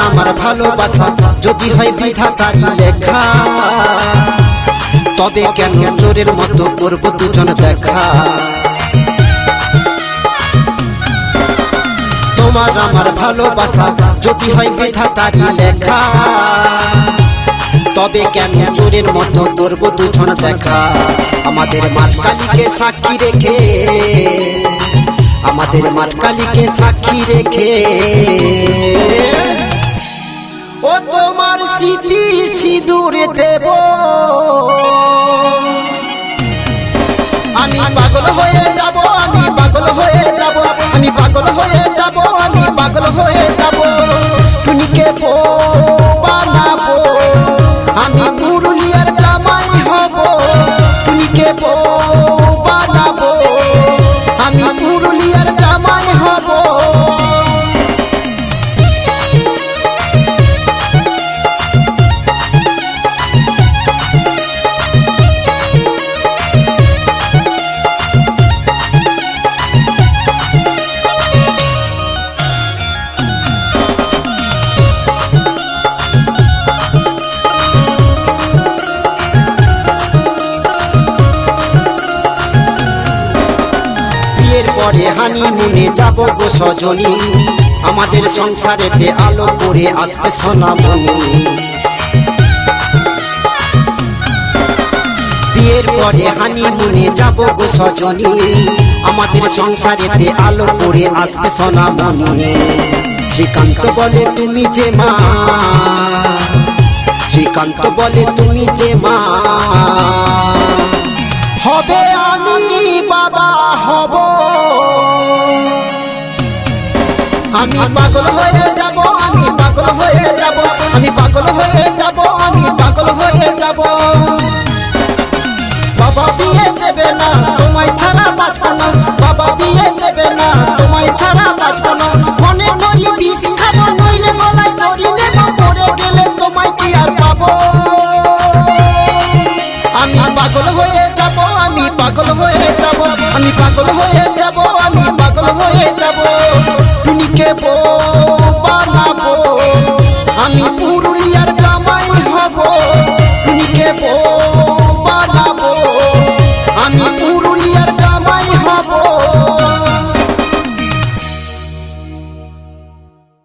আমার ভালোবাসা যদি হয় বিধাতার লেখা, তবে কেন চোরের মতো করব দুজন দেখা। তোমার আমার ভালোবাসা যদি হয় বিধাতার লেখা, তবে কেন চোরের মতো করব দুজন দেখা। আমাদের মাতকালীকে সাক্ষী রেখে, আমাদের মাতকালীকে সাক্ষী রেখে, ও তোমার স্মৃতি সিঁদুরে দেব। আমি পাগল হয়ে যাব, আমি পাগল হয়ে যাব, আমি পাগল হয়ে যাব, আমি পাগল হয়ে যাব। টুনিকে বানাবো, আমি পুরুলিয়ার জামাই হব। টুনিকে বানাবো, আমি পুরুলিয়ার জামাই হব। পরে হানিমুনে যাব গো সজনী, আমাদের সংসারেতে আলো করে আসবে সোনামণি। বিয়ের পরে হানিমুনে যাব গো সজনী, আমাদের সংসারেতে আলো করে আসবে সোনামণি। শ্রীকান্ত বলে তুমি যে মা, শ্রীকান্ত বলে তুমি যে মা, হবে আমি বাবা হব। আমি পাগল হয়ে যাব, আমি পাগল হয়ে যাব, আমি পাগল হয়ে যাব, আমি